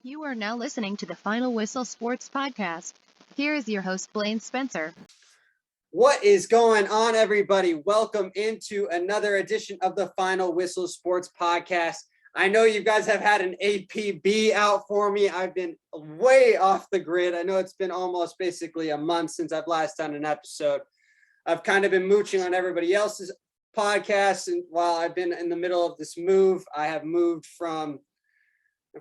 You are now listening to the Final Whistle Sports Podcast. Here is your host, Blaine Spencer. What is going on, everybody? Welcome into another edition of the Final Whistle Sports Podcast. I know you guys have had an APB out for me. I've been way off the grid. I know it's been almost basically a month since I've last done an episode. I've kind of been mooching on everybody else's podcasts, and while I've been in the middle of this move, I've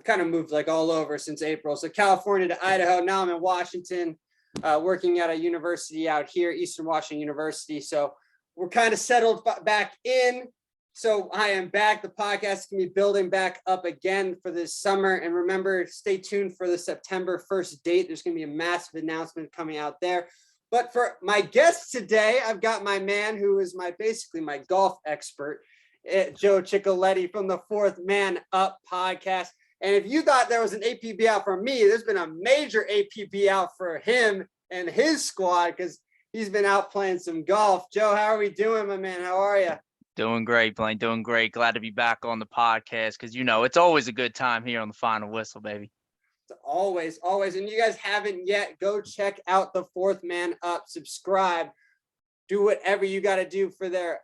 kind of moved like all over since April. So California to Idaho. Now I'm in Washington, working at a university out here, Eastern Washington University. So we're kind of settled back in. So I am back. The podcast can be building back up again for this summer. And remember, stay tuned for the September 1st date. There's going to be a massive announcement coming out there. But for my guest today, I've got my man who is basically my golf expert, Joe Chichilitti from the Fourth Man Up podcast. And if you thought there was an APB out for me, there's been a major APB out for him and his squad because he's been out playing some golf. Joe, how are we doing, my man? How are you? Doing great, Blaine. Doing great. Glad to be back on the podcast because, it's always a good time here on the Final Whistle, baby. Always. And you guys haven't yet, go check out the Fourth Man Up. Subscribe. Do whatever you got to do for their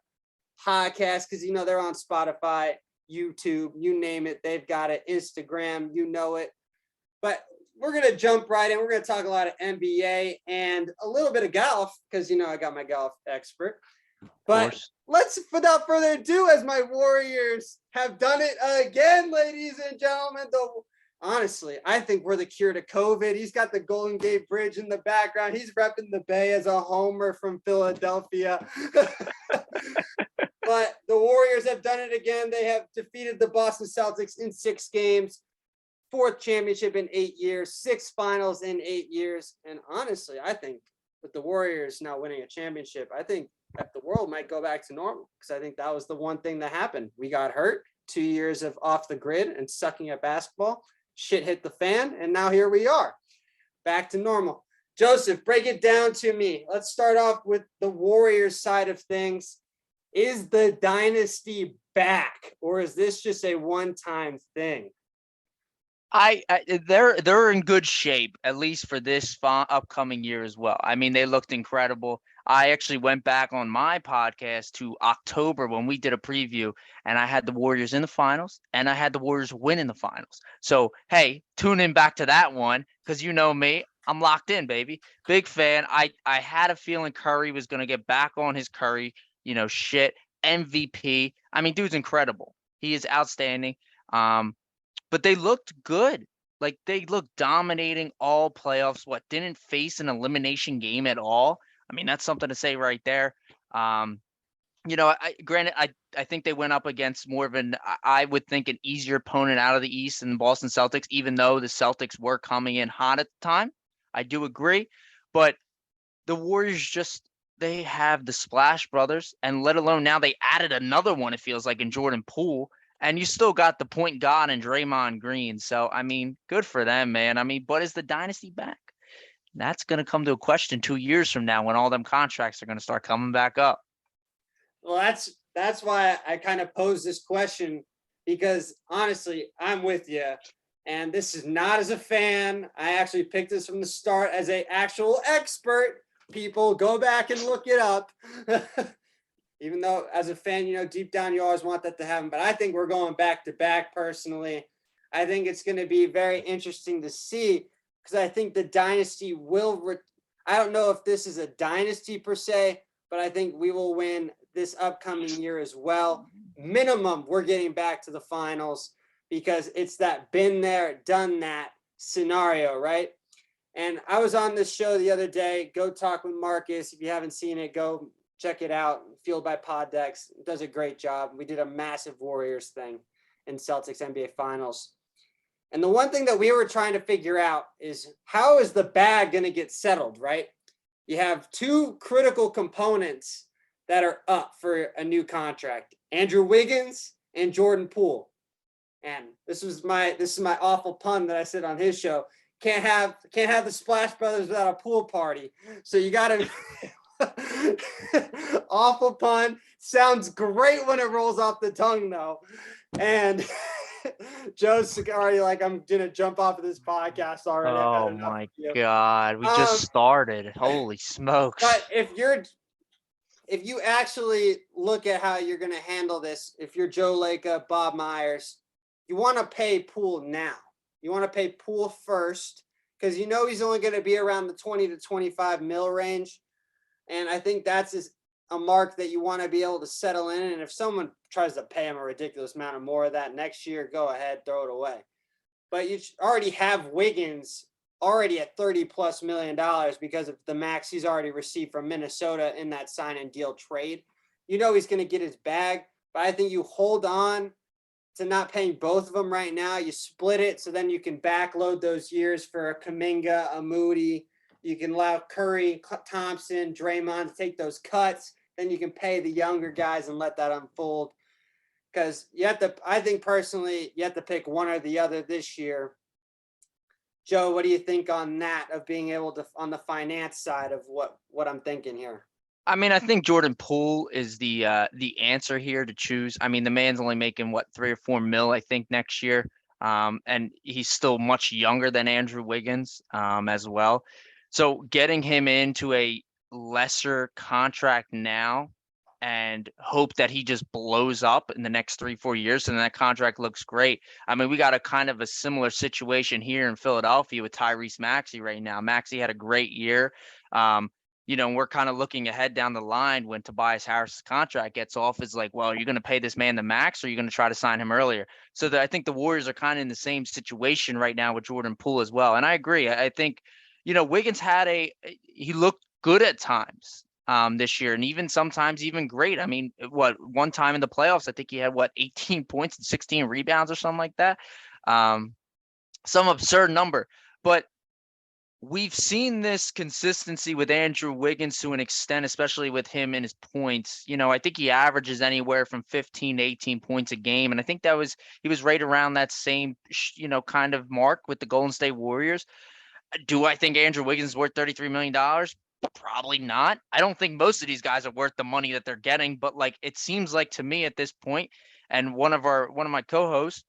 podcast because, they're on Spotify, YouTube, you name it, they've got it, Instagram, you know it. But we're going to jump right in. We're going to talk a lot of NBA and a little bit of golf because, I got my golf expert. But let's, without further ado, as my Warriors have done it again, ladies and gentlemen, though, honestly, I think we're the cure to COVID. He's got the Golden Gate Bridge in the background. He's repping the Bay as a homer from Philadelphia. But the Warriors have done it again. They have defeated the Boston Celtics in 6 games, 4th championship in 8 years, 6 finals in 8 years. And honestly, I think with the Warriors now winning a championship, I think that the world might go back to normal because I think that was the one thing that happened. We got hurt, 2 years of off the grid and sucking at basketball. Shit hit the fan, and now here we are, back to normal. Joseph, break it down to me. Let's start off with the Warriors side of things. Is the dynasty back, or is this just a one-time thing? They're in good shape, at least for this upcoming year as well. I mean, they looked incredible. I actually went back on my podcast to October when we did a preview, and I had the Warriors in the finals, and I had the Warriors win in the finals. So, hey, tune in back to that one because you know me. I'm locked in, baby. Big fan. I had a feeling Curry was going to get back on his Curry, shit. MVP. I mean, dude's incredible. He is outstanding. But they looked good. Like, they looked dominating all playoffs. Didn't face an elimination game at all. I mean, that's something to say right there. Granted, I think they went up against more of I would think an easier opponent out of the East than the Boston Celtics, even though the Celtics were coming in hot at the time. I do agree. But the Warriors they have the Splash Brothers, and let alone now they added another one, it feels like, in Jordan Poole. And you still got the point guard and Draymond Green. So, I mean, good for them, man. I mean, but is the dynasty back? That's going to come to a question 2 years from now when all them contracts are going to start coming back up. Well, that's why I kind of posed this question, because honestly, I'm with you. And this is not as a fan. I actually picked this from the start as an actual expert. People, go back and look it up. Even though as a fan, deep down you always want that to happen. But I think we're going back to back personally. I think it's going to be very interesting to see because I think the dynasty will I don't know if this is a dynasty per se, but I think we will win this upcoming year as well. Minimum, we're getting back to the finals because it's that been there, done that scenario, right? And I was on this show the other day, Go Talk with Marcus. If you haven't seen it, go check it out. Fueled by Poddex. It does a great job. We did a massive Warriors thing in Celtics NBA Finals. And the one thing that we were trying to figure out is how is the bag going to get settled, right? You have 2 critical components that are up for a new contract. Andrew Wiggins and Jordan Poole. And this is my awful pun that I said on his show. Can't have the Splash Brothers without a pool party. So you got to awful pun. Sounds great when it rolls off the tongue though. And Joe's already like, I'm gonna jump off of this podcast already. I've had Oh enough my of you. God. We just started. Holy smokes. But if you actually look at how you're gonna handle this, if you're Joe Lacob, Bob Myers, you want to pay Poole now. You want to pay Poole first because you know he's only going to be around the 20 to 25 mil range. And I think that's a mark that you want to be able to settle in. And if someone tries to pay him a ridiculous amount of more of that next year, go ahead, throw it away. But you already have Wiggins already at $30+ million because of the max he's already received from Minnesota in that sign and deal trade. You know he's going to get his bag, but I think you hold on to not paying both of them right now. You split it so then you can backload those years for a Kuminga, a Moody. You can allow Curry, Thompson, Draymond to take those cuts. Then you can pay the younger guys and let that unfold. Because I think personally, you have to pick one or the other this year. Joe, what do you think on that, of being able to, on the finance side of what I'm thinking here? I mean, I think Jordan Poole is the answer here to choose. I mean, the man's only making what, 3 or 4 mil, I think, next year. And he's still much younger than Andrew Wiggins as well. So getting him into a lesser contract now and hope that he just blows up in the next 3-4 years and that contract looks great. I mean, we got a kind of a similar situation here in Philadelphia with Tyrese Maxey right now. Maxey had a great year. We're kind of looking ahead down the line when Tobias Harris's contract gets off. Is like, well, are you going to pay this man the max or are you going to try to sign him earlier? So I think the Warriors are kind of in the same situation right now with Jordan Poole as well. And I agree. I think, Wiggins he looked good at times this year, and even sometimes even great. I mean, one time in the playoffs, I think he had 18 points and 16 rebounds or something like that. Some absurd number, but we've seen this consistency with Andrew Wiggins to an extent, especially with him and his points. I think he averages anywhere from 15 to 18 points a game. And I think he was right around that same, kind of mark with the Golden State Warriors. Do I think Andrew Wiggins is worth $33 million? Probably not. I don't think most of these guys are worth the money that they're getting, but it seems like to me at this point, and one of my co-hosts,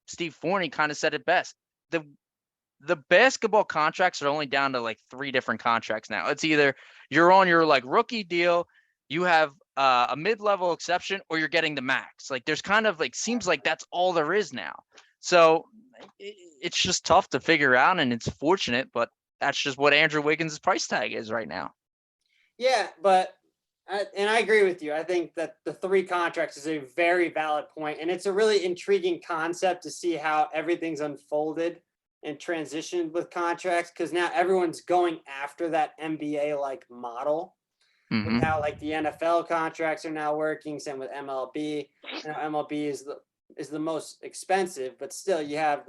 Steve Forney, kind of said it best. The basketball contracts are only down to 3 different contracts now. It's either you're on your rookie deal, you have a mid-level exception, or you're getting the max. There's kind of seems like that's all there is now. So it's just tough to figure out, and it's fortunate, but that's just what Andrew Wiggins' price tag is right now. Yeah, but I agree with you. I think that the 3 contracts is a very valid point, and it's a really intriguing concept to see how everything's unfolded and transitioned with contracts, because now everyone's going after that NBA model. Mm-hmm. With how the NFL contracts are now working, same with MLB. MLB is the most expensive, but still you have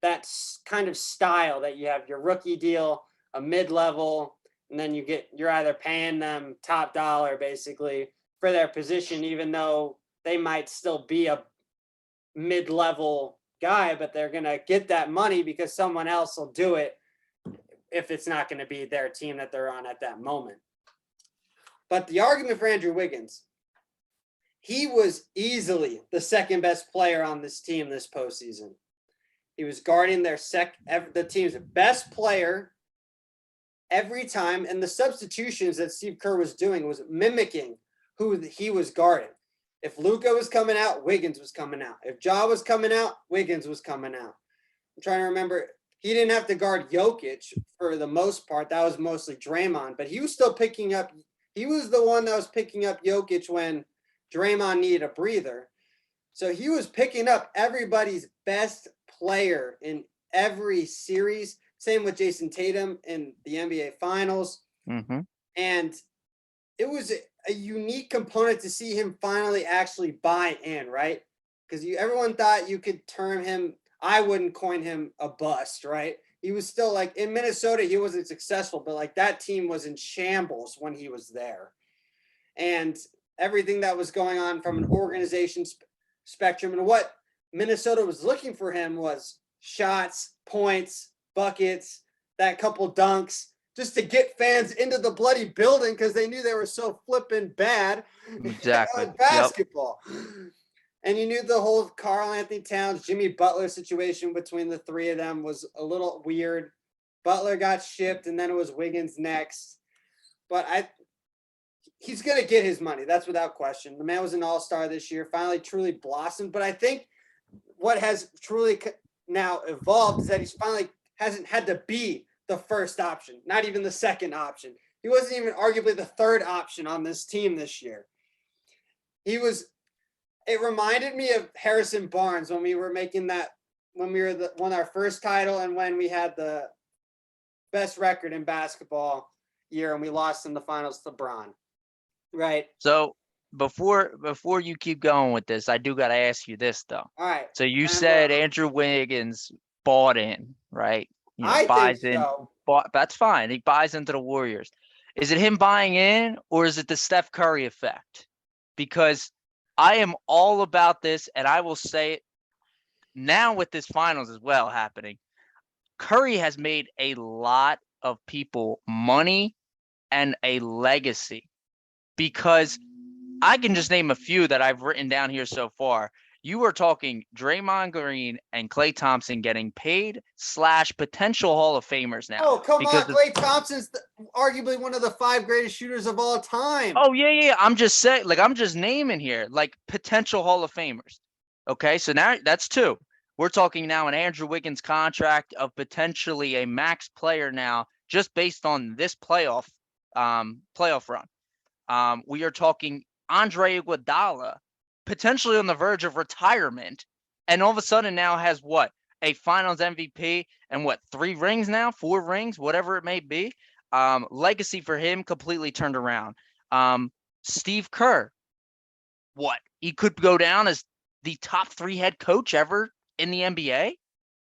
that kind of style that you have your rookie deal, a mid-level, and then you're either paying them top dollar basically for their position, even though they might still be a mid-level guy, but they're going to get that money because someone else will do it if it's not going to be their team that they're on at that moment. But the argument for Andrew Wiggins, he was easily the second best player on this team this postseason. He was guarding the team's best player every time, and the substitutions that Steve Kerr was doing was mimicking who he was guarding. If Luka was coming out, Wiggins was coming out. If Ja was coming out, Wiggins was coming out. I'm trying to remember. He didn't have to guard Jokic for the most part. That was mostly Draymond, but he was still picking up. He was the one that was picking up Jokic when Draymond needed a breather. So he was picking up everybody's best player in every series. Same with Jason Tatum in the NBA Finals. Mm-hmm. And it was a unique component to see him finally actually buy in, right? Because everyone thought you could term him, I wouldn't coin him a bust, right? He was still in Minnesota, he wasn't successful, but that team was in shambles when he was there. And everything that was going on from an organization spectrum, and what Minnesota was looking for him was shots, points, buckets, that couple dunks, just to get fans into the bloody building because they knew they were so flippin' bad Exactly. at basketball. Yep. And you knew the whole Karl Anthony Towns, Jimmy Butler situation between the three of them was a little weird. Butler got shipped, and then it was Wiggins next. But he's going to get his money. That's without question. The man was an all-star this year, finally truly blossomed. But I think what has truly now evolved is that he's finally hasn't had to be the first option, not even the second option. He wasn't even arguably the third option on this team this year. It reminded me of Harrison Barnes when we were won our first title and when we had the best record in basketball year and we lost in the finals to LeBron. Right. So before you keep going with this, I do got to ask you this though. All right. So you said Andrew Wiggins bought in, right? Buys think so. That's fine. He buys into the Warriors. Is it him buying in, or is it the Steph Curry effect? Because I am all about this, and I will say it now with this finals as well happening. Curry has made a lot of people money and a legacy, because I can just name a few that I've written down here so far. You are talking Draymond Green and Klay Thompson getting paid / potential Hall of Famers now. Oh, come on. Klay Thompson's arguably one of the 5 greatest shooters of all time. Oh, yeah. I'm just saying, I'm just naming here, potential Hall of Famers. Okay, so now that's 2. We're talking now an Andrew Wiggins contract of potentially a max player now, just based on this playoff run. We are talking Andre Iguodala, potentially on the verge of retirement, and all of a sudden now has a finals MVP and 3 rings now, 4 rings, whatever it may be. Legacy for him completely turned around. Steve Kerr, he could go down as the top 3 head coach ever in the NBA.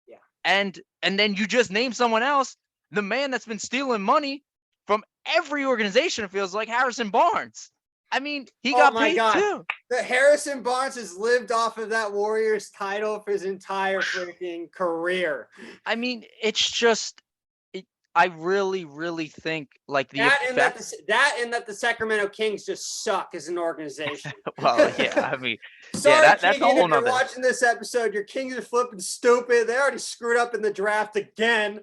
Yeah. And then you just name someone else, the man that's been stealing money from every organization, it feels like, Harrison Barnes. I mean, he got paid too. The Harrison Barnes has lived off of that Warriors title for his entire freaking career. I mean, it's just, I really, really think that the Sacramento Kings just suck as an organization. Well, yeah, I mean, sorry, that's a whole if you're watching this episode, your Kings are flipping stupid. They already screwed up in the draft again.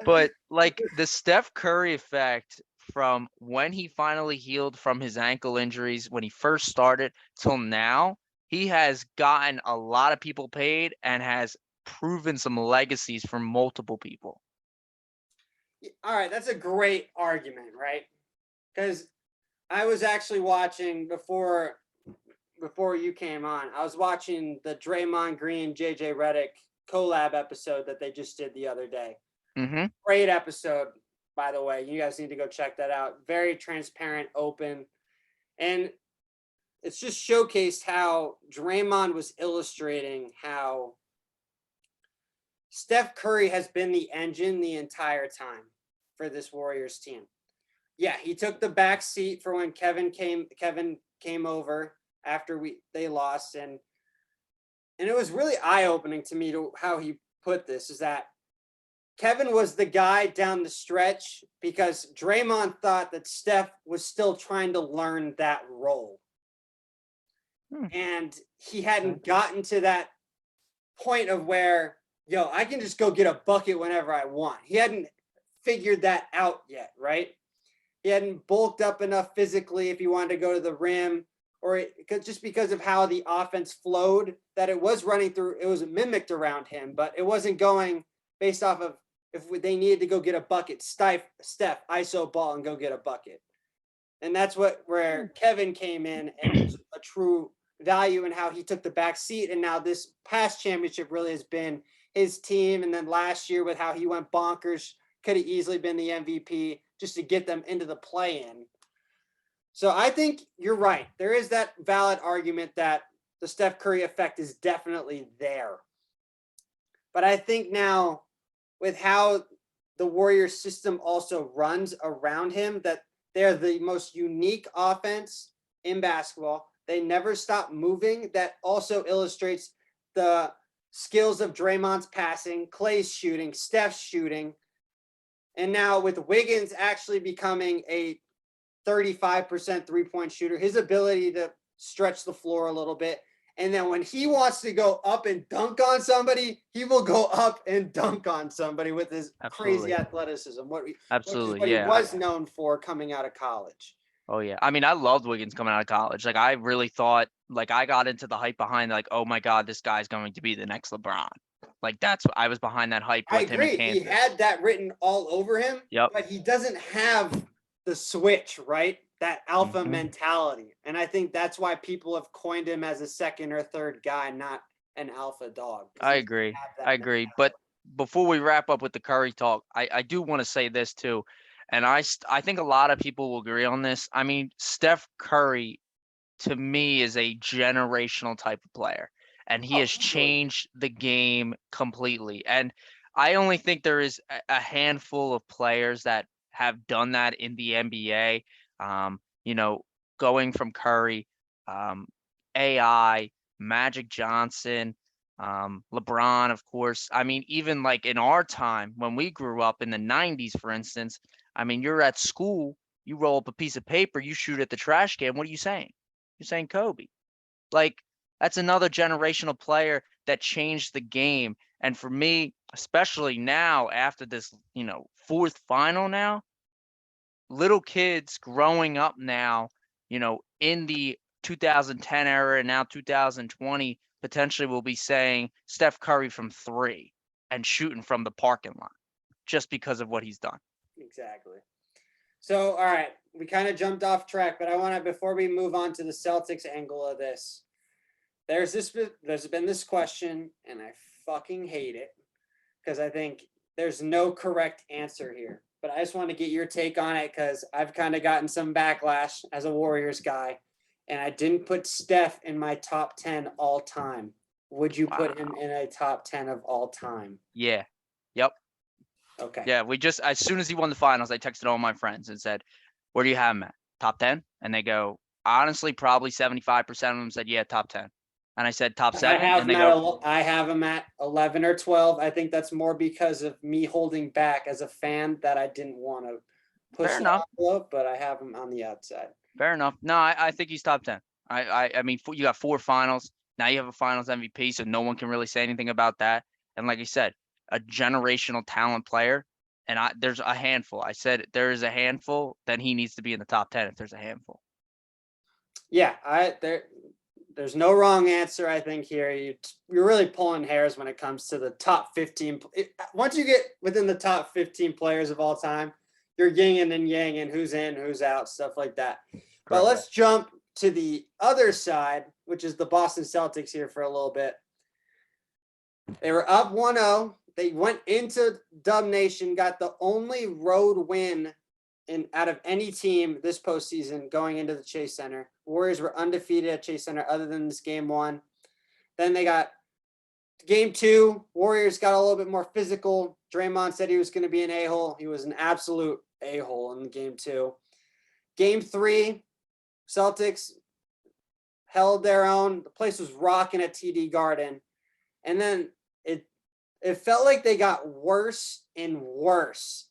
But the Steph Curry effect from when he finally healed from his ankle injuries, when he first started till now, he has gotten a lot of people paid and has proven some legacies for multiple people. All right, that's a great argument, right? Because I was actually watching before you came on. I was watching the Draymond Green JJ Redick collab episode that they just did the other day. Mm-hmm. Great episode, by the way. You guys need to go check that out. Very transparent, open, and it's just showcased how Draymond was illustrating how Steph Curry has been the engine the entire time for this Warriors team. Yeah, he took the back seat for when Kevin came over after they lost, and it was really eye-opening to me to how he put this, is that Kevin was the guy down the stretch because Draymond thought that Steph was still trying to learn that role. And he hadn't gotten to that point of where, I can just go get a bucket whenever I want. He hadn't figured that out yet, right? He hadn't bulked up enough physically if he wanted to go to the rim, or just because of how the offense flowed, that it was running through, it was mimicked around him, but it wasn't going based off of if they needed to go get a bucket, Steph, ISO ball and go get a bucket. And that's where Kevin came in, and it was a true value in how he took the back seat. And now this past championship really has been his team. And then last year with how he went bonkers, could have easily been the MVP just to get them into the play-in. So I think you're right. There is that valid argument that the Steph Curry effect is definitely there. But I think now with how the Warriors system also runs around him, that they're the most unique offense in basketball. They never stop moving. That also illustrates the skills of Draymond's passing, Klay's shooting, Steph's shooting. And now with Wiggins actually becoming a 35% three-point shooter, his ability to stretch the floor a little bit. And then when he wants to go up and dunk on somebody, he will go up and dunk on somebody with his crazy athleticism, which is what he was known for coming out of college. Oh, yeah. I mean, I loved Wiggins coming out of college. Like, I really thought, like, I got into the hype behind, like, oh, my God, this guy's going to be the next LeBron. Like, that's what I was behind that hype with him in Kansas. He had that written all over him, but he doesn't have the switch, right? That alpha mentality. And I think that's why people have coined him as a second or third guy, not an alpha dog. I agree. But before we wrap up with the Curry talk, I do want to say this too. And I think a lot of people will agree on this. I mean, Steph Curry, to me, is a generational type of player. And he has changed the game completely. And I only think there is a handful of players that have done that in the NBA. Going from Curry, AI, Magic Johnson, LeBron, of course. I mean, even like in our time when we grew up in the 90s, for instance, I mean, you're at school, you roll up a piece of paper, you shoot at the trash can. What are you saying? You're saying Kobe. Like, that's another generational player that changed the game. And for me, especially now after this, fourth final now, little kids growing up now, in the 2010 era and now 2020 potentially will be saying Steph Curry from 3 and shooting from the parking lot just because of what he's done. Exactly. So, all right, we kind of jumped off track, but I want to, before we move on to the Celtics angle of this, there's been this question, and I fucking hate it because I think there's no correct answer here. But I just want to get your take on it because I've kind of gotten some backlash as a Warriors guy, and I didn't put Steph in my top 10 all time. Would you put him in a top 10 of all time? Yeah. Yep. Okay. Yeah, as soon as he won the finals, I texted all my friends and said, where do you have him at? Top 10? And they go, honestly, probably 75% of them said, yeah, top 10. And I said top 7. I have him at 11 or 12. I think that's more because of me holding back as a fan that I didn't want to push the envelope, but I have him on the outside. Fair enough. No, I think he's top 10. I mean, you got 4 finals. Now you have a finals MVP, so no one can really say anything about that. And like I said, a generational talent player. And there's a handful. I said there is a handful, then he needs to be in the top 10 if there's a handful. Yeah, there's no wrong answer, I think, here. You're really pulling hairs when it comes to the top 15. Once you get within the top 15 players of all time, you're yin and yang and who's in, who's out, stuff like that. Correct. But let's jump to the other side, which is the Boston Celtics here for a little bit. They were up 1-0. They went into Dub Nation, got the only road win out of any team this postseason going into the Chase Center. Warriors were undefeated at Chase Center other than this game 1. Then they got game 2. Warriors got a little bit more physical. Draymond said he was going to be an a-hole. He was an absolute a-hole in game 2. Game 3, Celtics held their own. The place was rocking at TD Garden. And then it felt like they got worse and worse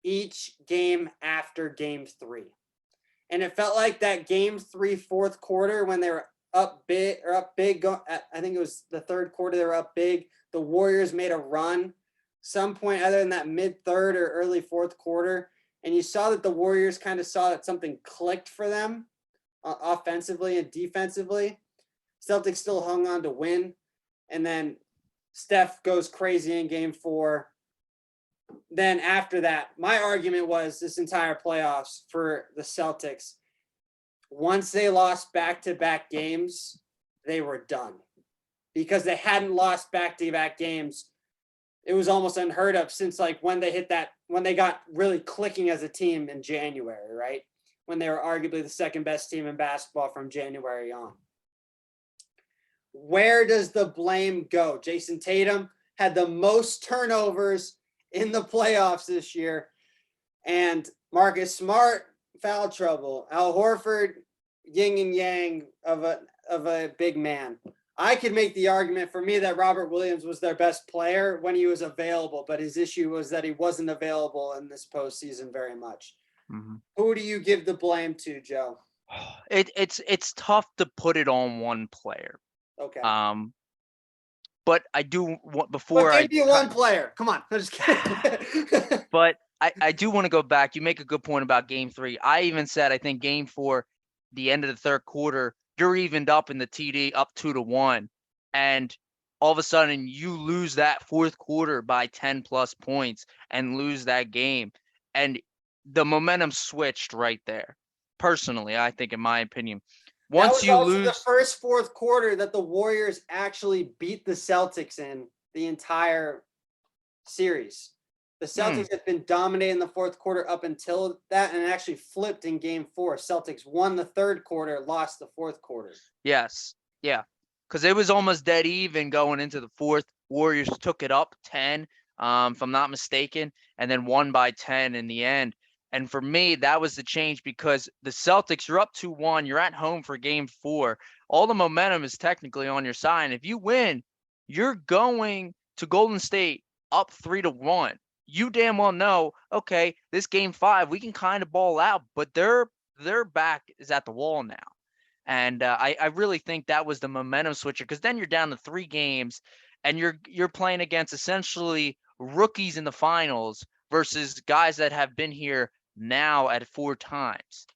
each game after game 3. And it felt like that game 3 fourth quarter when they were up big. I think it was the third quarter they were up big. The Warriors made a run some point either in that mid-third or early fourth quarter. And you saw that the Warriors kind of saw that something clicked for them offensively and defensively. Celtics still hung on to win. And then Steph goes crazy in game 4. Then after that, my argument was this entire playoffs for the Celtics, once they lost back-to-back games, they were done. Because they hadn't lost back-to-back games. It was almost unheard of since when they got really clicking as a team in January, right? When they were arguably the second best team in basketball from January on. Where does the blame go? Jason Tatum had the most turnovers in the playoffs this year. And Marcus Smart, foul trouble. Al Horford, yin and yang of a big man. I could make the argument for me that Robert Williams was their best player when he was available, but his issue was that he wasn't available in this postseason very much. Mm-hmm. Who do you give the blame to, Joe? It's tough to put it on one player. Okay. But I do want But give you one player. Come on. I'm just kidding. But I do want to go back. You make a good point about game 3. I even said I think game 4, the end of the third quarter, you're evened up in the TD up 2-1, and all of a sudden you lose that fourth quarter by 10 plus points and lose that game, and the momentum switched right there. Personally, I think, in my opinion, That once was you also the lose, first fourth quarter that the Warriors actually beat the Celtics in the entire series. The Celtics have been dominating the fourth quarter up until that, and it actually flipped in game 4. Celtics won the third quarter, lost the fourth quarter. yes, yeah, because it was almost dead even going into the fourth. Warriors took it up 10, if I'm not mistaken, and then won by 10 in the end. And for me, that was the change, because the Celtics, you're up 2-1. You're at home for game 4. All the momentum is technically on your side. And if you win, you're going to Golden State up 3-1. You damn well know, okay, this game 5, we can kind of ball out, but their back is at the wall now. And I really think that was the momentum switcher, because then you're down to 3 games and you're playing against essentially rookies in the finals versus guys that have been here now at 4 times.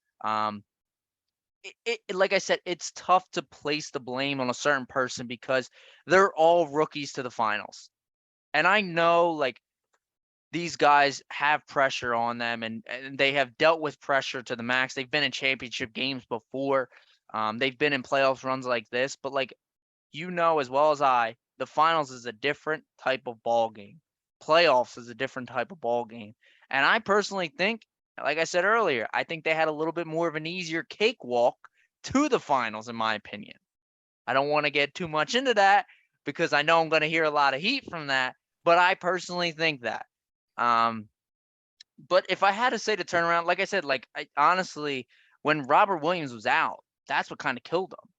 Like I said, it's tough to place the blame on a certain person because they're all rookies to the finals. And I know, like, these guys have pressure on them, and they have dealt with pressure to the max. They've been in championship games before. They've been in playoff runs like this, but like, as well as I, the finals is a different type of ball game. Playoffs is a different type of ball game. And I personally think, like I said earlier, I think they had a little bit more of an easier cakewalk to the finals, in my opinion. I don't want to get too much into that because I know I'm going to hear a lot of heat from that, but I personally think that. But if I had to say to turn around, like I said, like, I honestly, when Robert Williams was out, that's what kind of killed him.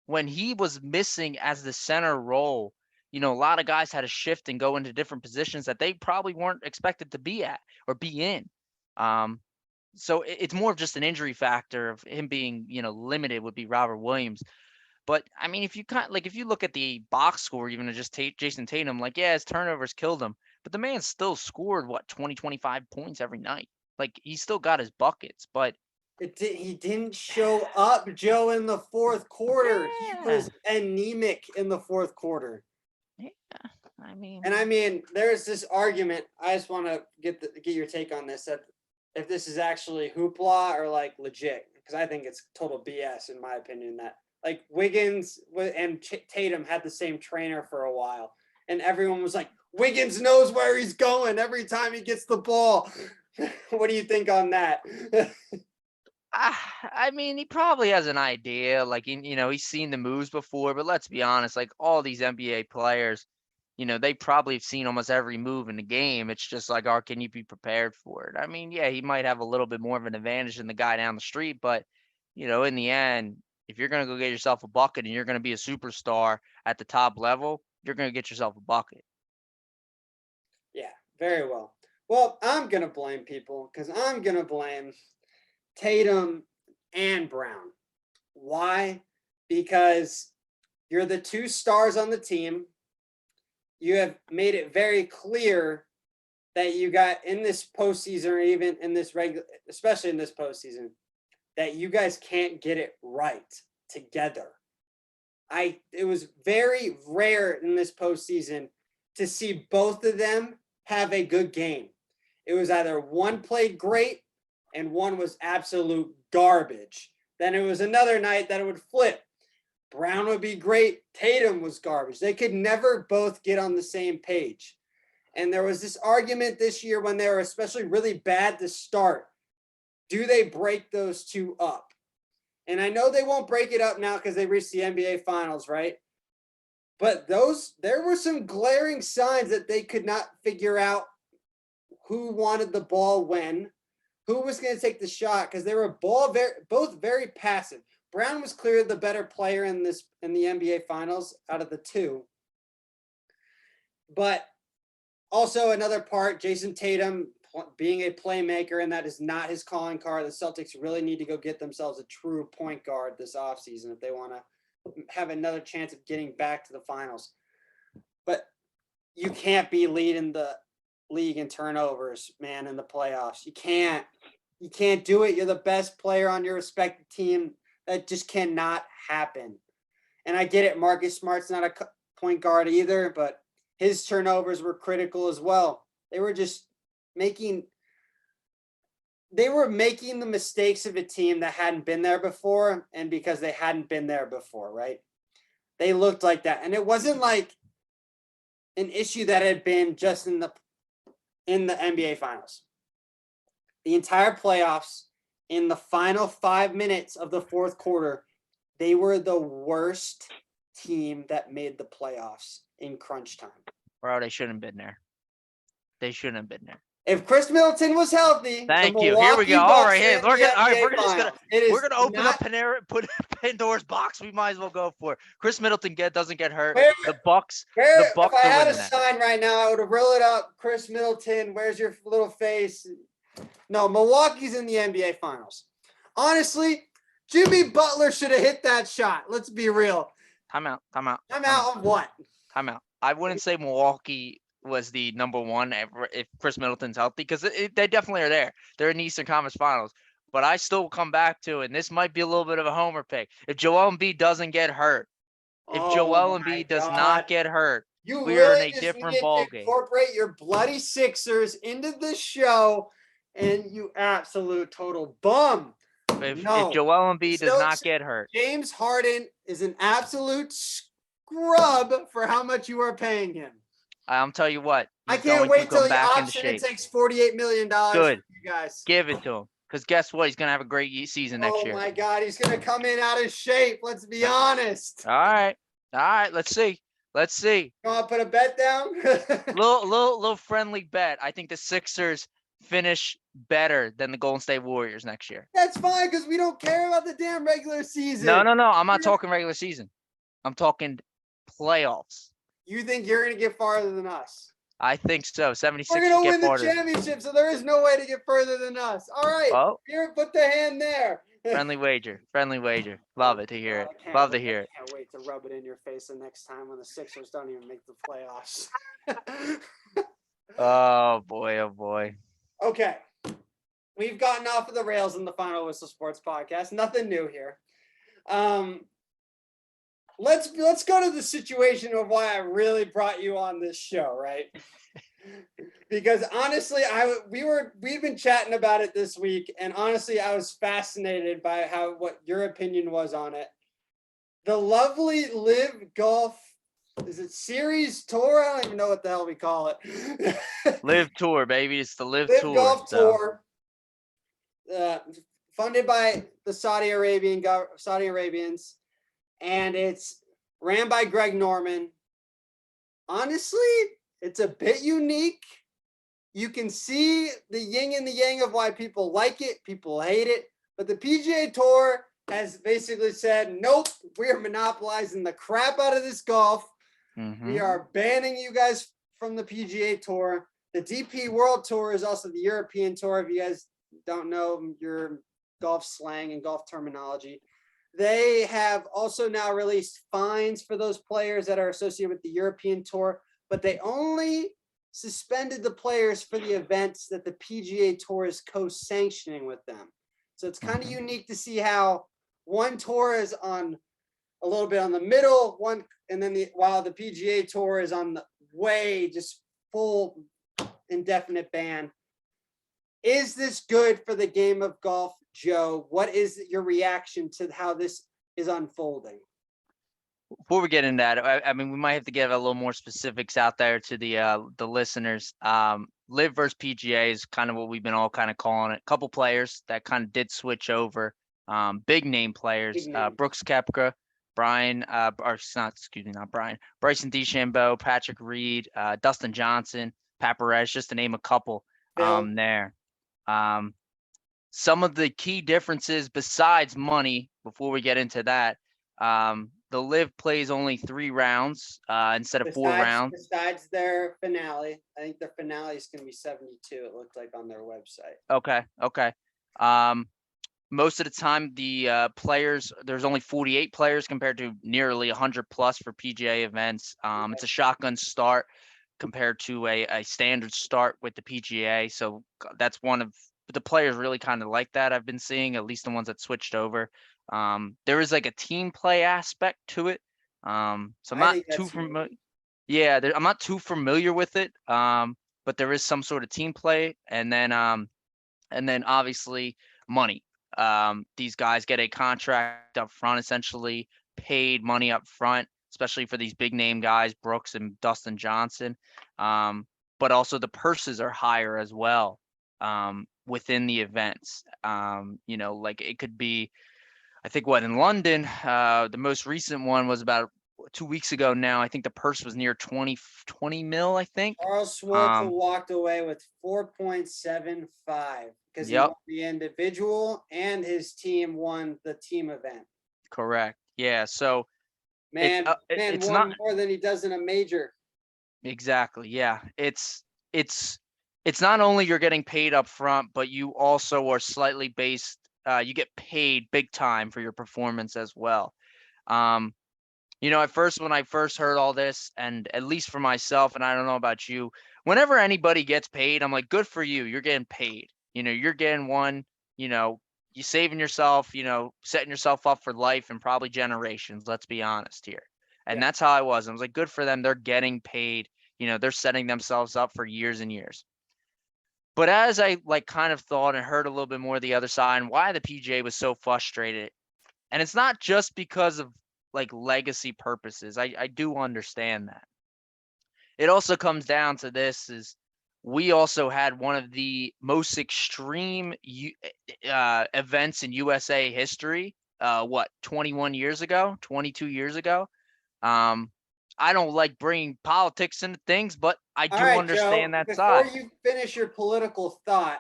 When he was missing as the center role, a lot of guys had to shift and go into different positions that they probably weren't expected to be at or be in. So it's more of just an injury factor of him being, limited would be Robert Williams. But I mean, if you look at the box score, even just Jason Tatum, like, yeah, his turnovers killed him, but the man still scored 20, 25 points every night. Like, he still got his buckets, but He didn't show up, Joe, in the fourth quarter. He was anemic in the fourth quarter. Yeah, I mean, there's this argument. I just want to get your take on this. That if this is actually hoopla or like legit, because I think it's total BS in my opinion. That like Wiggins and Tatum had the same trainer for a while, and everyone was like, Wiggins knows where he's going every time he gets the ball. What do you think on that? I mean, he probably has an idea. Like, he's seen the moves before. But let's be honest, like, all these NBA players, they probably have seen almost every move in the game. It's just like, oh, can you be prepared for it? I mean, yeah, he might have a little bit more of an advantage than the guy down the street, but in the end, if you're gonna go get yourself a bucket and you're gonna be a superstar at the top level, you're gonna get yourself a bucket. Yeah, very well. Well, I'm gonna blame people because I'm gonna blame Tatum and Brown. Why? Because you're the 2 stars on the team. You have made it very clear that you got in this postseason, or even in this especially in this postseason, that you guys can't get it right together. It was very rare in this postseason to see both of them have a good game. It was either one played great and one was absolute garbage. Then it was another night that it would flip. Brown would be great. Tatum was garbage. They could never both get on the same page. And there was this argument this year when they were especially really bad to start. Do they break those 2 up? And I know they won't break it up now because they reached the NBA Finals, right? But there were some glaring signs that they could not figure out who wanted the ball when, who was going to take the shot, because they were both very passive. Brown was clearly the better player in the NBA Finals out of the 2. But also another part, Jason Tatum being a playmaker, and that is not his calling card. The Celtics really need to go get themselves a true point guard this offseason if they want to have another chance of getting back to the finals. But you can't be leading the league in turnovers, man, in the playoffs. You can't do it. You're the best player on your respective team. That just cannot happen. And I get it. Marcus Smart's not a point guard either, but his turnovers were critical as well. They were just making the mistakes of a team that hadn't been there before, and because they hadn't been there before, right? They looked like that. And it wasn't like an issue that had been just in the NBA Finals. The entire playoffs, in the final 5 minutes of the fourth quarter, they were the worst team that made the playoffs in crunch time. Bro, they shouldn't have been there. They shouldn't have been there. If Chris Middleton was healthy, thank you. Here we go. All right, hey, we're gonna open not, up Pandora's box. We might as well go for it. Chris Middleton doesn't get hurt. The Bucks. If I had a sign right now, I would have rolled it up. Chris Middleton, where's your little face? No, Milwaukee's in the NBA Finals. Honestly, Jimmy Butler should have hit that shot. Let's be real. Time out of what? Time out. I wouldn't say Milwaukee was the number one if Chris Middleton's healthy, because they definitely are there. They're in the Eastern Conference Finals. But I still come back to, and this might be a little bit of a homer pick, if Joel Embiid doesn't get hurt, does not get hurt, we are in a different ballgame. Incorporate your bloody Sixers into the show, and you absolute total bum. If Joel Embiid does not get hurt. James Harden is an absolute scrub for how much you are paying him. I'll tell you what. I can't wait till he opts and takes $48 million. Good. You guys. Give it to him. Because guess what? He's going to have a great season next year. Oh, my God. He's going to come in out of shape. Let's be honest. All right. Let's see. You want to put a bet down? little friendly bet. I think the Sixers finish better than the Golden State Warriors next year. That's fine, because we don't care about the damn regular season. No. I'm not talking regular season. I'm talking playoffs. You think you're going to get farther than us? I think so. 76 We're going to win the championship, so there is no way to get further than us. All right. Well, here, put the hand there. Friendly wager. Love it to hear it. Love to hear it. I can't wait to rub it in your face the next time when the Sixers don't even make the playoffs. Oh, boy. Okay. We've gotten off of the rails in the Final Whistle Sports Podcast. Nothing new here. Let's go to the situation of why I really brought you on this show, right? Because honestly, we've been chatting about it this week, and honestly, I was fascinated by what your opinion was on it. The lovely LIV Golf, is it Series Tour? I don't even know what the hell we call it. LIV Tour, baby. It's the LIV Tour. Golf Tour, funded by the Saudi Arabians. And it's ran by Greg Norman. Honestly, it's a bit unique. You can see the yin and the yang of why people like it, people hate it. But the PGA Tour has basically said, nope, we are monopolizing the crap out of this golf. Mm-hmm. We are banning you guys from the PGA Tour. The DP World Tour is also the European Tour, if you guys don't know your golf slang and golf terminology. They have also now released fines for those players that are associated with the European Tour, but they only suspended the players for the events that the PGA Tour is co-sanctioning with them. So it's kind of unique to see how one tour is on a little bit on the middle, while the PGA Tour is on the way, just full indefinite ban. Is this good for the game of golf, Joe? What is your reaction to how this is unfolding? Before we get into that, I mean, we might have to give a little more specifics out there to the listeners. LIV versus PGA is kind of what we've been all kind of calling it. A couple players that kind of did switch over. Big name players. Brooks Koepka, Bryson DeChambeau, Patrick Reed, Dustin Johnson, Pat Perez, just to name a couple there. Some of the key differences besides money, before we get into that, the LIV plays only 3 rounds instead of 4 rounds. Besides their finale, I think their finale is going to be 72. It looked like on their website. Okay. Most of the time, the players, there's only 48 players compared to nearly 100 plus for PGA events. It's a shotgun start compared to a standard start with the PGA. So that's one of the players really kind of like that. I've been seeing, at least the ones that switched over. There is like a team play aspect to it. So I'm not too familiar. Yeah, I'm not too familiar with it. But there is some sort of team play, and then obviously money. These guys get a contract up front, essentially paid money up front, especially for these big name guys, Brooks and Dustin Johnson. But also the purses are higher as well within the events. Like it could be, I think in London, the most recent one was about 2 weeks ago now. I think the purse was near 20 mil, I think. Charles Schwartzel walked away with 4.75 because he won the individual and his team won the team event. Correct. Yeah. So it's won more than he does in a major. Exactly. Yeah. It's not only you're getting paid up front, but you also are slightly based. You get paid big time for your performance as well. At first, when I first heard all this, and at least for myself, and I don't know about you, whenever anybody gets paid, I'm like, good for you. You're getting paid. You're getting one, you saving yourself, setting yourself up for life and probably generations. Let's be honest here. And that's how I was. I was like, good for them. They're getting paid. They're setting themselves up for years and years. But as I kind of thought and heard a little bit more the other side and why the PGA was so frustrated, and it's not just because of legacy purposes. I do understand that. It also comes down to this is we also had one of the most extreme events in USA history. 21 years ago, 22 years ago. I don't like bringing politics into things, but I do understand Joe, that side. Before you finish your political thought,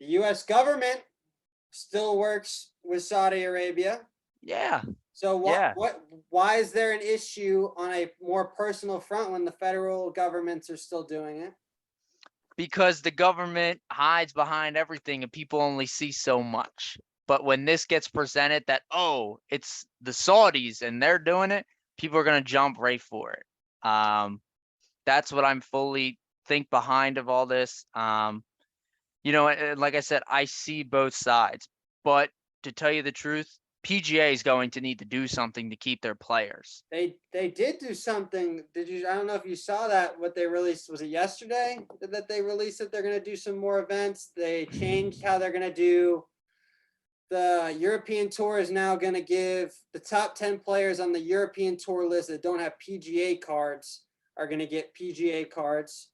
the U.S. government still works with Saudi Arabia. Yeah. So why is there an issue on a more personal front when the federal governments are still doing it? Because the government hides behind everything and people only see so much. But when this gets presented that, it's the Saudis and they're doing it, people are going to jump right for it. That's what I'm fully think behind of all this. And like I said, I see both sides. But to tell you the truth, PGA is going to need to do something to keep their players. They did do something. I don't know if you saw that, what they released. Was it yesterday that they released that they're going to do some more events? They changed how they're going to do. The European Tour is now going to give the top 10 players on the European Tour list that don't have PGA cards are going to get PGA cards.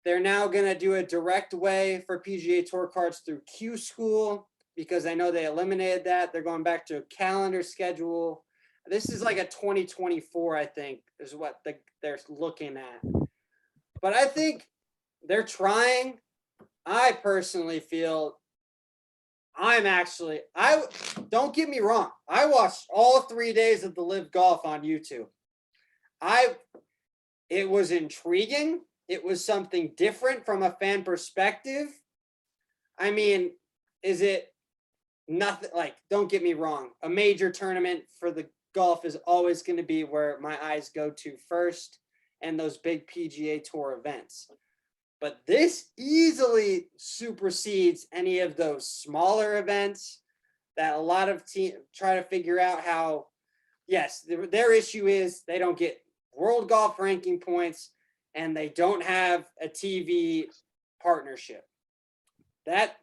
They're now going to do a direct way for PGA Tour cards through Q School because I know they eliminated that. They're going back to a calendar schedule. This is like a 2024, I think, is what they're looking at. But I think they're trying. I personally feel don't get me wrong. I watched all 3 days of the LIV Golf on YouTube. It was intriguing. It was something different from a fan perspective. I mean, is it nothing don't get me wrong. A major tournament for the golf is always going to be where my eyes go to first, and those big PGA Tour events. But this easily supersedes any of those smaller events that a lot of teams try to figure out how, yes, their issue is they don't get world golf ranking points and they don't have a TV partnership. That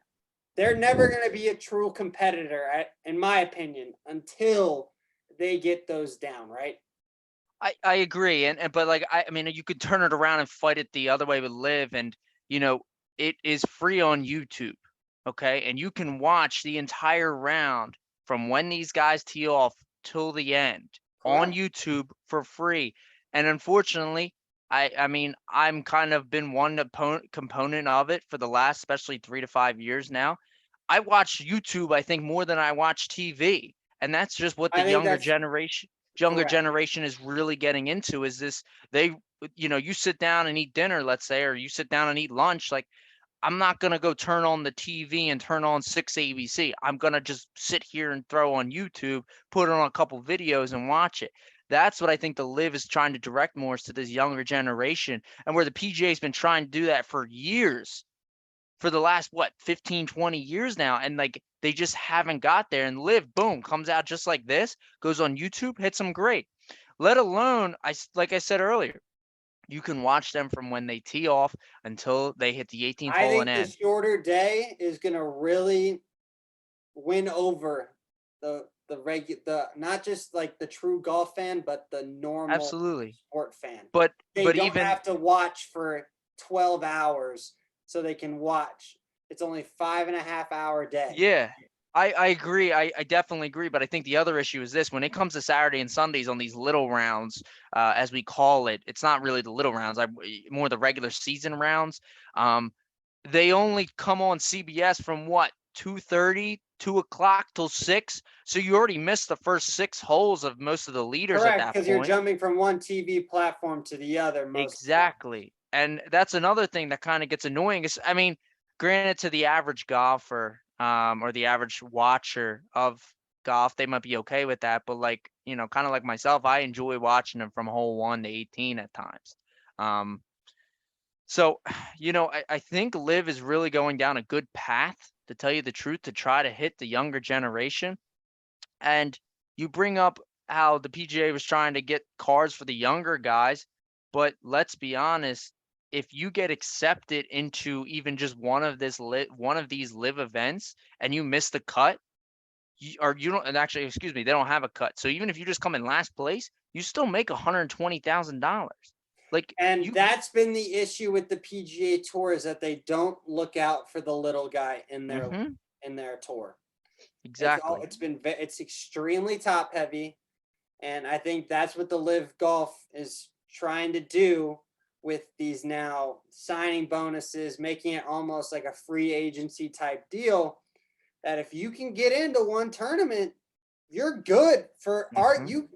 they're never going to be a true competitor, in my opinion, until they get those down, right? I agree. But I mean, you could turn it around and fight it the other way with LIV, and it is free on YouTube. Okay. And you can watch the entire round from when these guys tee off till the end on YouTube for free. And unfortunately, I mean, I'm kind of been one component of it for the last, especially 3 to 5 years now. I watch YouTube, I think, more than I watch TV. And that's just what I the think younger that's correct. generation is really getting into, is this. They, you sit down and eat dinner, let's say, or you sit down and eat lunch. Like, I'm not going to go turn on the TV and turn on 6 ABC. I'm going to just sit here and throw on YouTube, put on a couple videos and watch it. That's what I think the LIV is trying to direct more to this younger generation, and where the PGA has been trying to do that for years, for the last, 15, 20 years now. And like, they just haven't got there. And LIV, boom, comes out just like this, goes on YouTube, hits them great. Let alone, like I said earlier, you can watch them from when they tee off until they hit the 18th I hole and think the end. shorter day is going to really win over the not just like the true golf fan, but the normal Absolutely. sport fan. But They don't even have to watch for 12 hours so they can watch. It's only 5.5 hour day. yeah, I agree. I definitely agree. But I think the other issue is this: when it comes to Saturday and Sundays on these little rounds, as we call it, it's not really the little rounds. More the regular season rounds. They only come on CBS from 2:30, 2 o'clock till 6. So you already missed the first 6 holes of most of the leaders at Correct, that because you're point. jumping from one TV platform to the other most of the time. Exactly. And that's another thing that kind of gets annoying is, I mean, granted, to the average golfer, or the average watcher of golf, they might be okay with that. But like, kind of like myself, I enjoy watching them from hole 1 to 18 at times. Um, so, I think LIV is really going down a good path, to tell you the truth, to try to hit the younger generation. And you bring up how the PGA was trying to get cards for the younger guys, but let's be honest, if you get accepted into even just one of these LIV events and you miss the cut, you don't, and actually, excuse me, they don't have a cut. So even if you just come in last place, you still make $120,000. Like, And that's been the issue with the PGA Tour, is that they don't look out for the little guy in their tour. exactly. It's extremely top heavy, and I think that's what the LIV Golf is trying to do with these now signing bonuses, making it almost like a free agency type deal. That if you can get into one tournament, you're good for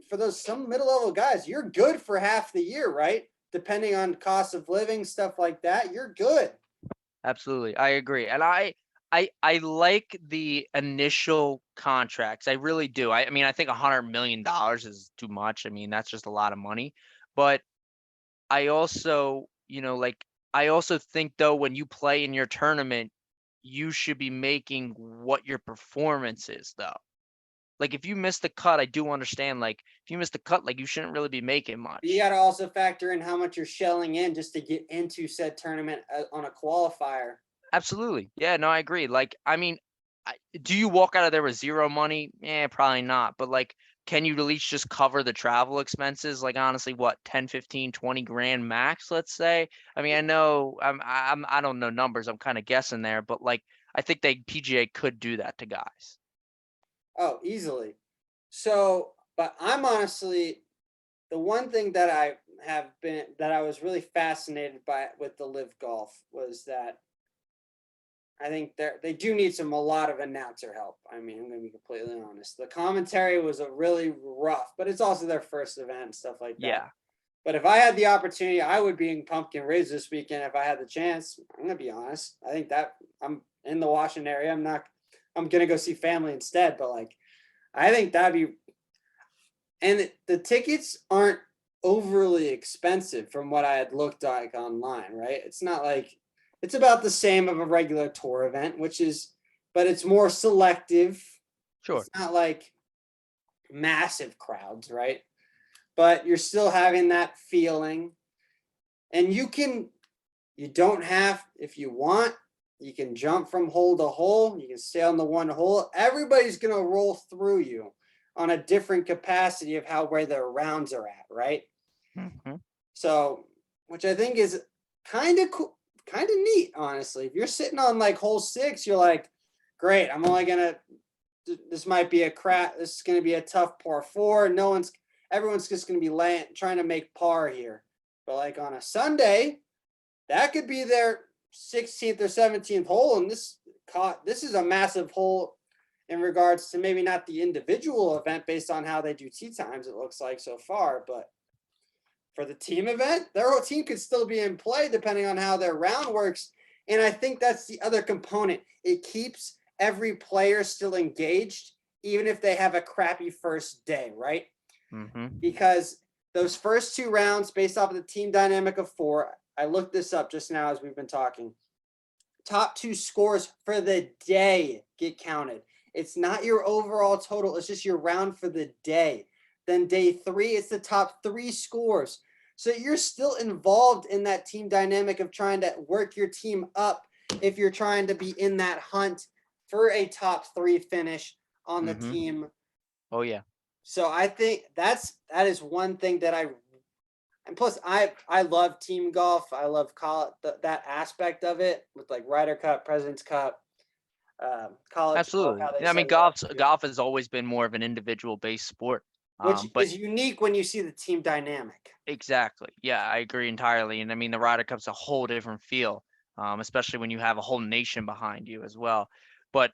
for those some middle level guys. You're good for half the year, right? Depending on cost of living, stuff like that, you're good. Absolutely. I agree. And I like the initial contracts. I really do. I mean, I think $100 million is too much. I mean, that's just a lot of money. But I also, I also think, though, when you play in your tournament, you should be making what your performance is, though. Like, if you miss the cut, I do understand. Like, if you miss the cut, like, you shouldn't really be making much. You got to also factor in how much you're shelling in just to get into said tournament on a qualifier. Absolutely. Yeah, no, I agree. Like, I mean, do you walk out of there with zero money? Probably not. But like, can you at least just cover the travel expenses? Like, honestly, what, 10, 15, 20 grand max, let's say? I mean, I know I don't know numbers. I'm kind of guessing there, but like, I think PGA could do that to guys. Oh, easily. So, but I'm honestly, the one thing that I was really fascinated by with the LIV Golf was that I think they do need a lot of announcer help. I mean, I'm going to be completely honest. The commentary was a really rough, but it's also their first event and stuff like that. Yeah. But if I had the opportunity, I would be in Pumpkin Ridge this weekend if I had the chance. I'm going to be honest. I think that I'm in the Washington area. I'm going to go see family instead. But like, I think that'd be, and the tickets aren't overly expensive from what I had looked like online, right? It's not like, it's about the same of a regular tour event, but it's more selective. Sure. It's not like massive crowds, right? But you're still having that feeling. And you don't have, if you want, you can jump from hole to hole. You can stay on the one hole. Everybody's going to roll through you on a different capacity of where their rounds are at, right? Mm-hmm. So, which I think is kind of cool. Kind of neat, honestly. If you're sitting on like hole 6, you're like, great, this might be this is going to be a tough par 4. Everyone's just going to be trying to make par here. But like on a Sunday, that could be their 16th or 17th hole. And this is a massive hole. in regards to maybe not the individual event based on how they do tee times, it looks like so far, but for the team event, their whole team could still be in play depending on how their round works. And I think that's the other component. It keeps every player still engaged, even if they have a crappy first day, right? Mm-hmm. Because those first 2 rounds, based off of the team dynamic of 4, I looked this up just now as we've been talking. Top 2 scores for the day get counted. It's not your overall total. It's just your round for the day. Then day 3, it's the top 3 scores. So you're still involved in that team dynamic of trying to work your team up if you're trying to be in that hunt for a top 3 finish on the team. Oh, yeah. So I think that is one thing that and plus I love team golf. I love that aspect of it with like Ryder Cup, President's Cup, college. Absolutely. I mean, golf has always been more of an individual based sport. Which But is unique when you see the team dynamic. Exactly. Yeah, I agree entirely. And I mean, the Ryder Cup's a whole different feel, especially when you have a whole nation behind you as well. But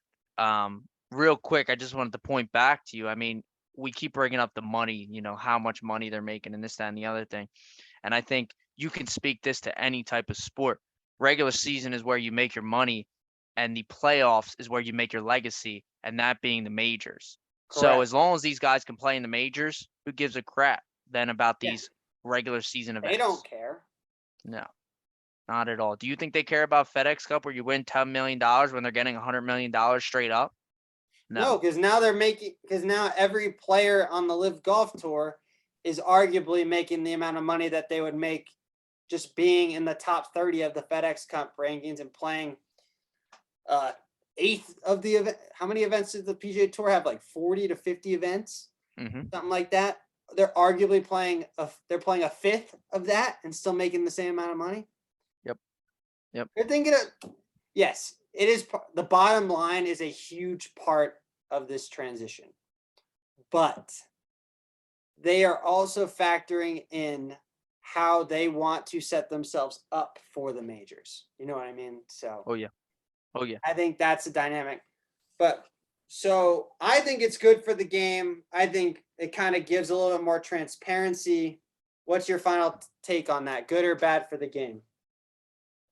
real quick, I just wanted to point back to you. I mean, we keep bringing up the money, how much money they're making and this, that, and the other thing. And I think you can speak this to any type of sport. Regular season is where you make your money, and the playoffs is where you make your legacy, and that being the majors. Correct. So as long as these guys can play in the majors, who gives a crap then about these regular season events? They don't care. No, not at all. Do you think they care about FedEx Cup where you win $10 million when they're getting $100 million straight up? No, because now now every player on the LIV Golf Tour is arguably making the amount of money that they would make just being in the top 30 of the FedEx Cup rankings and playing 8th of the event. How many events does the PGA Tour have? Like 40 to 50 events, something like that. They're arguably playing a 5th of that and still making the same amount of money. Yep. You're thinking of, yes, it is. The bottom line is a huge part of this transition, but they are also factoring in how they want to set themselves up for the majors. You know what I mean? So. Oh yeah. I think that's a dynamic. But so I think it's good for the game. I think it kind of gives a little bit more transparency. What's your final take on that? Good or bad for the game?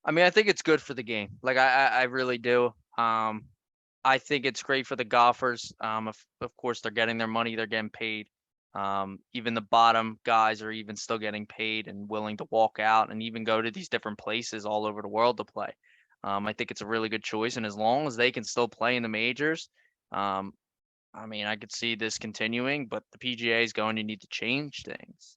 I mean, I think it's good for the game. Like I really do. I think it's great for the golfers. Of course, they're getting their money. They're getting paid. Even the bottom guys are even still getting paid and willing to walk out and even go to these different places all over the world to play. I think it's a really good choice. And as long as they can still play in the majors, I mean, I could see this continuing, but the PGA is going to need to change things.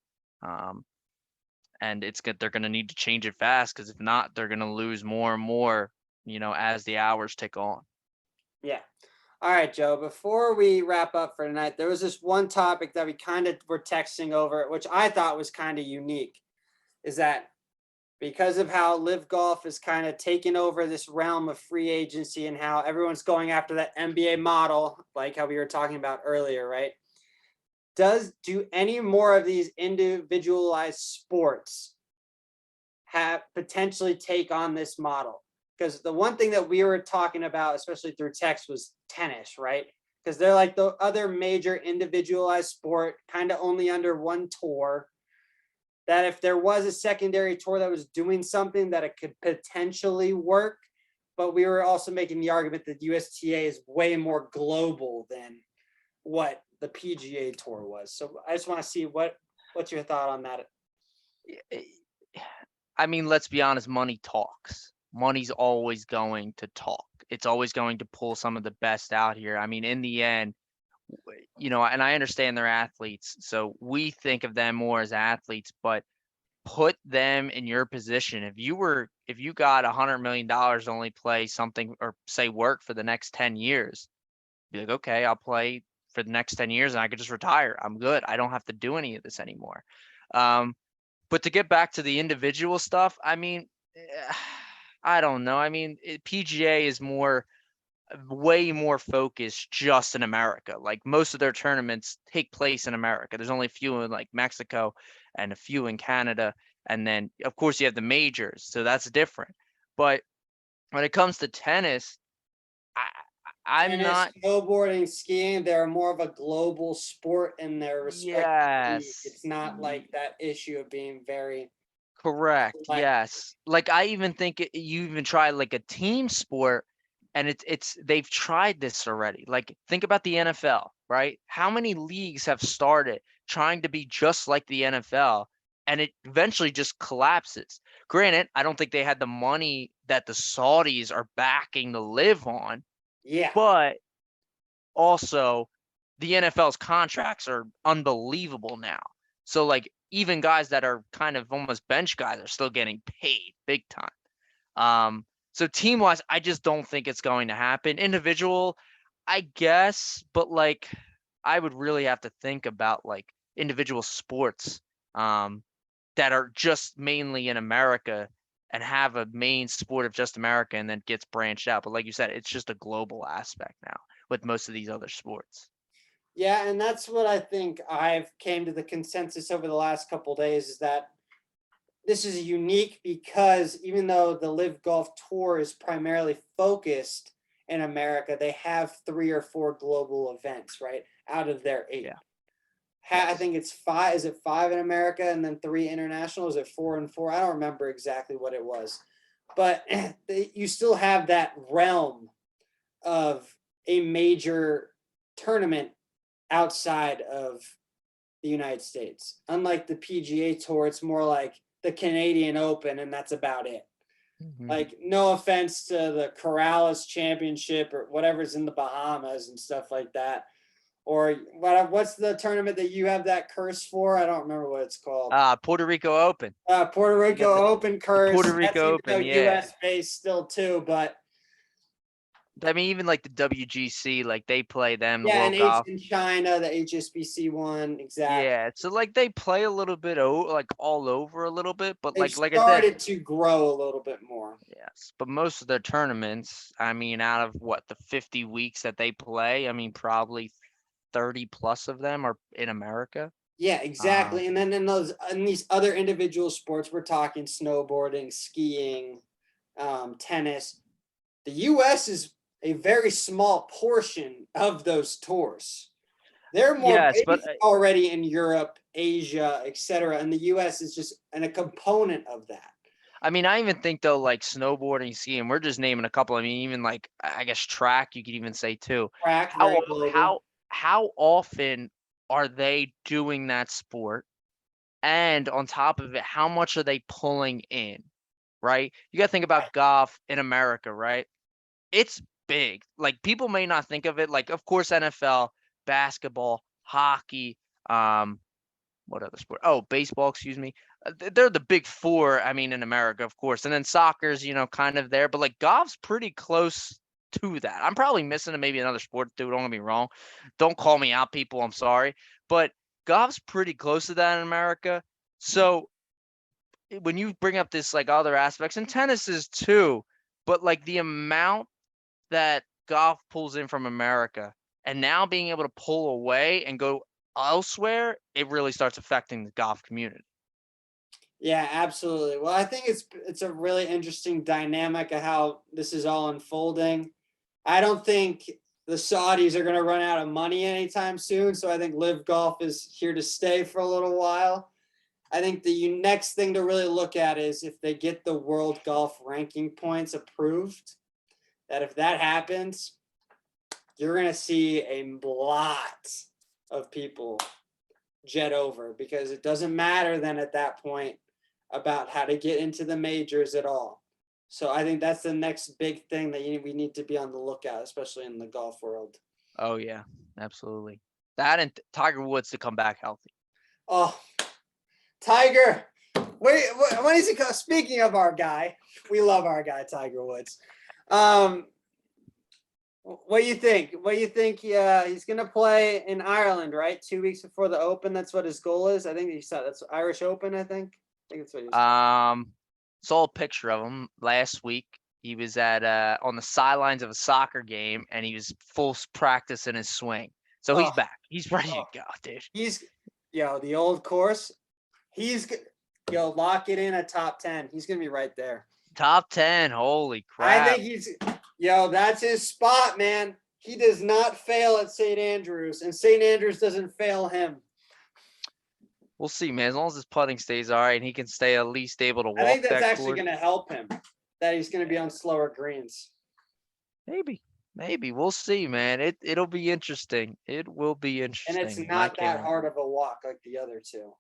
And they're going to need to change it fast, because if not, they're going to lose more and more, as the hours tick on. Yeah. All right, Joe, before we wrap up for tonight, there was this one topic that we kind of were texting over, which I thought was kind of unique, is that because of how LIV Golf is kind of taking over this realm of free agency and how everyone's going after that NBA model, like how we were talking about earlier, right? Do any more of these individualized sports have potentially take on this model? Because the one thing that we were talking about, especially through text, was tennis, right? Because they're like the other major individualized sport, kind of only under one tour, that if there was a secondary tour that was doing something, that it could potentially work. But we were also making the argument that USTA is way more global than what the PGA Tour was. So I just want to see what's your thought on that? I mean, let's be honest, money talks. Money's always going to talk. It's always going to pull some of the best out here. I mean, in the end, and I understand they're athletes, so we think of them more as athletes, but put them in your position. If you got $100 million to only play something, or say work for the next 10 years, be like, okay, I'll play for the next 10 years and I could just retire. I'm good. I don't have to do any of this anymore. But to get back to the individual stuff, I mean, I don't know. I mean, PGA is way more focused just in America. Like most of their tournaments take place in America. There's only a few in like Mexico and a few in Canada. And then of course you have the majors. So that's different. But when it comes to tennis, I'm tennis, not. snowboarding, skiing, they're more of a global sport in their respective league. Yes. It's not like that issue of being very Correct. like Yes. Like I even think you even try like a team sport, and it's they've tried this already. Like think about the NFL, right? How many leagues have started trying to be just like the NFL, and it eventually just collapses. Granted, I don't think they had the money that the Saudis are backing to live on, yeah. but also the NFL's contracts are unbelievable now. So like even guys that are kind of almost bench guys are still getting paid big time. So team wise, I just don't think it's going to happen. Individual, I guess, but like I would really have to think about like individual sports that are just mainly in America and have a main sport of just America and then gets branched out. But like you said, it's just a global aspect now with most of these other sports. Yeah, and that's what I think I've came to the consensus over the last couple of days is that this is unique because even though the LIV Golf Tour is primarily focused in America, they have 3 or 4 global events, right? Out of their 8. Yeah. I think it's 5. Is it 5 in America and then 3 international? Is it 4 and 4? I don't remember exactly what it was. But you still have that realm of a major tournament outside of the United States. Unlike the PGA Tour, it's more like the Canadian Open, and that's about it. Mm-hmm. Like, no offense to the Corrales Championship or whatever's in the Bahamas and stuff like that. Or what's the tournament that you have that curse for? I don't remember what it's called. Puerto Rico Open. Puerto Rico Open curse. Puerto Rico That's Open, yeah. U.S. based still too, but I mean, even like the WGC, like they play them, the yeah, World Golf. in China, the HSBC one, exactly. Yeah, so like they play a little bit like all over a little bit, but They've like I said, started to grow a little bit more. yes, but most of their tournaments, I mean, out of what the 50 weeks that they play, I mean, probably 30 plus of them are in America. Yeah, exactly. And then in these other individual sports, we're talking snowboarding, skiing, tennis. The U.S. is a very small portion of those tours. They're more Yes, but based already in Europe, Asia, etc. And the U.S. is just a component of that. I mean, I even think though, like snowboarding, skiing, we're just naming a couple. I mean, even like I guess track, you could even say too. Track, How very global. how often are they doing that sport? And on top of it, how much are they pulling in? Right? You got to think about golf in America, right? It's big. Like people may not think of it. Like, of course, NFL, basketball, hockey, what other sport? Oh, baseball, excuse me. They're the big 4, I mean, in America, of course. And then soccer's, kind of there. But like golf's pretty close to that. I'm probably missing maybe another sport, dude. Don't get me wrong. Don't call me out, people. I'm sorry. But golf's pretty close to that in America. So when you bring up this like other aspects, and tennis is too, but like the amount that golf pulls in from America and now being able to pull away and go elsewhere, it really starts affecting the golf community. Yeah, absolutely. Well, I think it's a really interesting dynamic of how this is all unfolding. I don't think the Saudis are going to run out of money anytime soon, so I think LIV Golf is here to stay for a little while. I think the next thing to really look at is if they get the world golf ranking points approved, that if that happens, you're going to see a lot of people jet over because it doesn't matter then at that point about how to get into the majors at all. So I think that's the next big thing that we need to be on the lookout, especially in the golf world. Oh, yeah, absolutely. That and Tiger Woods to come back healthy. Oh, Tiger. Wait, when is he come? Speaking of our guy, we love our guy, Tiger Woods. What do you think? What do you think? He's going to play in Ireland, right? 2 weeks before the Open. That's what his goal is. I think he said that's Irish Open, I think that's what he was saw a picture of him last week. He was at on the sidelines of a soccer game, and he was full practice in his swing. So he's back. He's ready to go, dude. He's the old course. Lock it in at top 10. He's gonna be right there. Top 10. Holy crap! I think that's his spot, man. he does not fail at St. Andrews, and St. Andrews doesn't fail him. We'll see, man. As long as his putting stays all right and he can stay at least able to walk I think that's that actually course. going to help him, that he's going to be on slower greens. Maybe. We'll see, man. It'll be interesting. It will be And interesting. it's I not that can't hard wait. of a walk like the other two.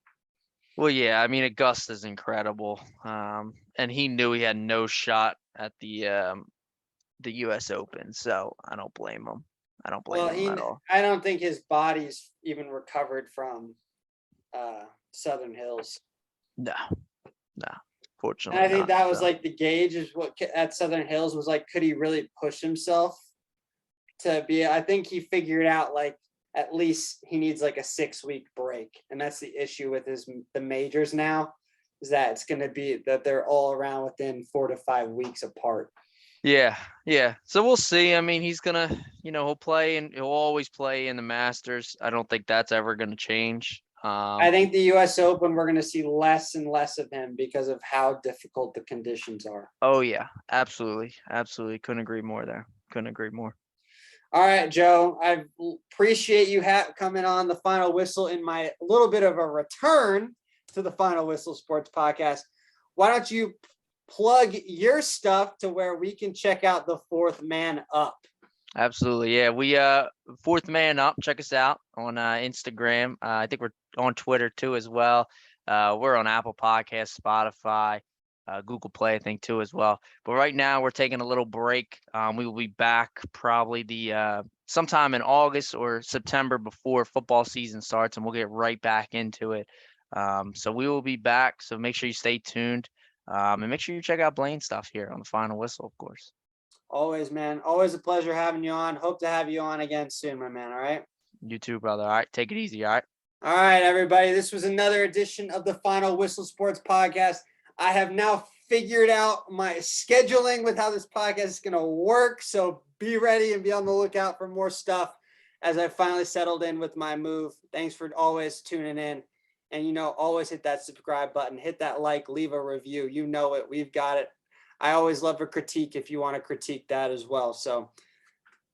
Well, yeah. I mean, Augusta's incredible. And he knew he had no shot at the U.S. Open, so I don't blame him. I don't blame him at all. I don't think his body's even recovered from Southern Hills. No. And Fortunately, I think not, that was so. like the gauge is what at Southern Hills was like, could he really push himself to be? I think he figured out like at least he needs like a 6-week break, and that's the issue with the majors now, is that it's going to be that they're all around within 4 to 5 weeks apart. Yeah. So we'll see. I mean, he's gonna, he'll play and he'll always play in the Masters. I don't think that's ever gonna change. I think the U.S. Open, we're going to see less and less of him because of how difficult the conditions are. Oh yeah, absolutely. Couldn't agree more there. All right, Joe, I appreciate you coming on the Final Whistle in my little bit of a return to the Final Whistle Sports Podcast. Why don't you plug your stuff to where we can check out the Fourth Man Up? Absolutely. Yeah. We Fourth Man Up. Check us out on Instagram. I think we're on Twitter too as well. We're on Apple Podcasts, Spotify, Google Play, I think too as well. But right now we're taking a little break. We will be back probably the sometime in August or September before football season starts, and we'll get right back into it. So we will be back. So make sure you stay tuned. And make sure you check out Blaine's stuff here on the Final Whistle, of course. Always, man. Always a pleasure having you on. Hope to have you on again soon, my man. All right. You too, brother. All right. Take it easy. All right. All right, everybody. This was another edition of the Final Whistle Sports Podcast. I have now figured out my scheduling with how this podcast is going to work. So be ready and be on the lookout for more stuff as I finally settled in with my move. Thanks for always tuning in. And, always hit that subscribe button, hit that like, leave a review. You know it. We've got it. I always love a critique if you want to critique that as well. So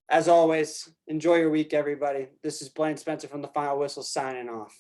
as always, enjoy your week, everybody. This is Blaine Spencer from the Final Whistle signing off.